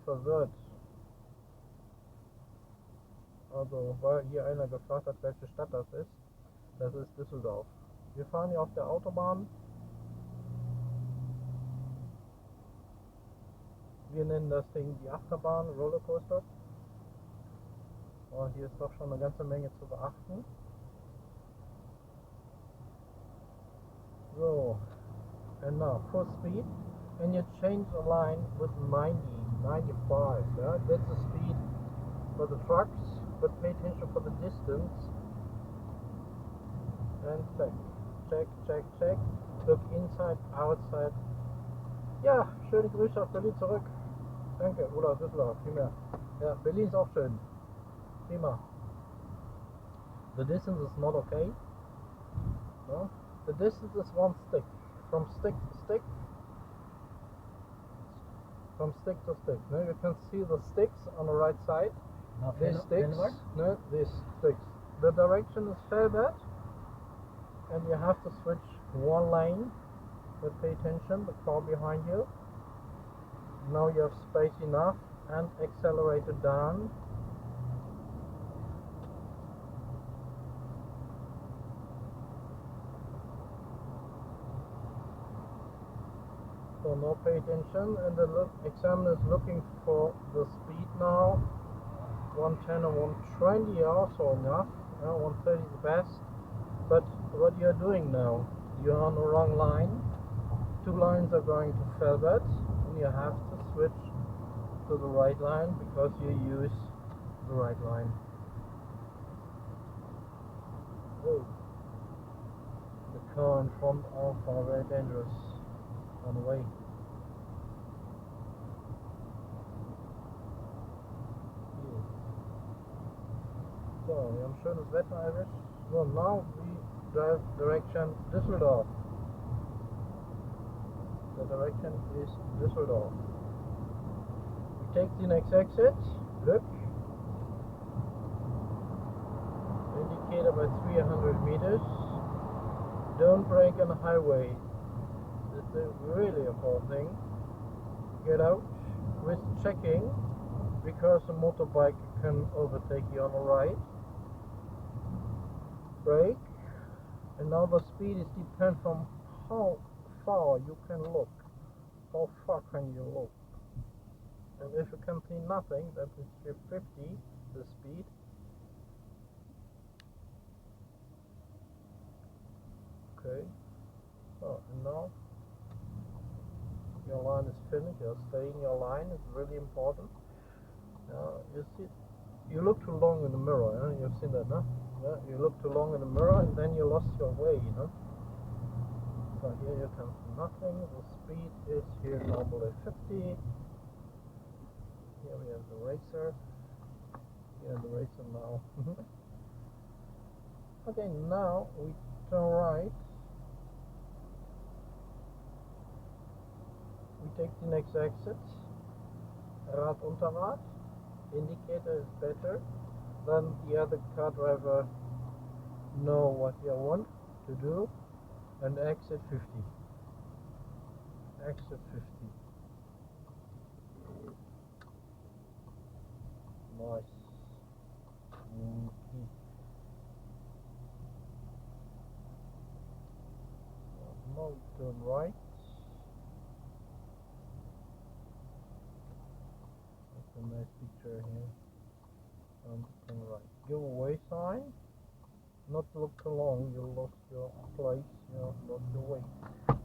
verwirrt. Also, weil hier einer gefragt hat, welche Stadt das ist. Das ist Düsseldorf. Wir fahren hier auf der Autobahn. Wir nennen das Ding die Achterbahn, Rollercoaster. Und hier ist doch schon eine ganze Menge zu beachten. So, and now full speed, and you change the line with 90, 95. Yeah? That's the speed for the trucks, but pay attention for the distance. And check, check, check, check. Look inside, outside. Ja, schöne Grüße aus Berlin zurück. Danke, oder Düsseldorf, vielmehr. Ja, Berlin ist auch schön. Prima. The distance is not okay. No? The distance is one stick. From stick to stick. From stick to stick. No? You can see the sticks on the right side. These sticks. No? These sticks. The direction is Felbert. And you have to switch one lane. But pay attention, the car behind you. Now you have space enough and accelerate it down. So now pay attention, and the examiner is looking for the speed now. 110 and 120 are also enough. 130 is the best. But what you're doing now, you're on the wrong line. Two lines are going to Felbert, and you have to switch to the right line because you use the right line. Oh, the car in front are very dangerous on the way. Yes. So, wir haben schönes Wetter erwischt. So, now we drive direction Düsseldorf. The direction is Düsseldorf. We take the next exit. Look. Indicator by 300 meters. Don't brake on the highway. This is really important thing. Get out with checking, because a motorbike can overtake you on the right. Brake. And now the speed is depends on how far you can look. How far can you look? And if you can see nothing, that is 50, the speed. Okay. So, and now your line is finished. You're staying your line. It's really important. Now you see, you look too long in the mirror. You've seen that, no? Yeah. You look too long in the mirror, and then you lost your way. So here you can see nothing. The speed is here normally 50. Here we have the racer. Here the racer now. Okay, now we turn right. We take the next exit. Rad unter Rad. Indicator is better. Then the other car driver know what you want to do. And exit 50. Exit 50. Nice. Now turn right. That's a nice picture here. And turn right. Give away sign. Not look too long, you lost your place, you lost your way.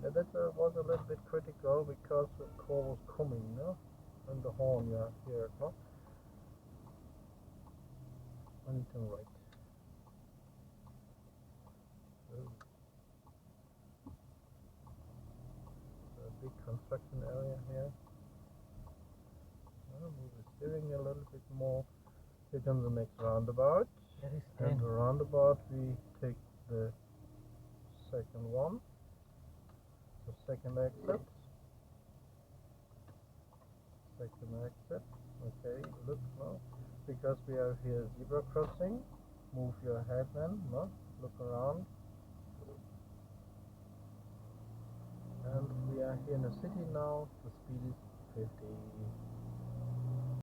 And that was a little bit critical because the car was coming, no? And the horn you have here, no? And turn right. A big construction area here. Move the steering a little bit more. Here comes the next roundabout. And the roundabout we take the second one, the second exit. Okay, look now, because we have here zebra crossing. Move your head then, no? Look around. And we are here in the city now. The speed is 50.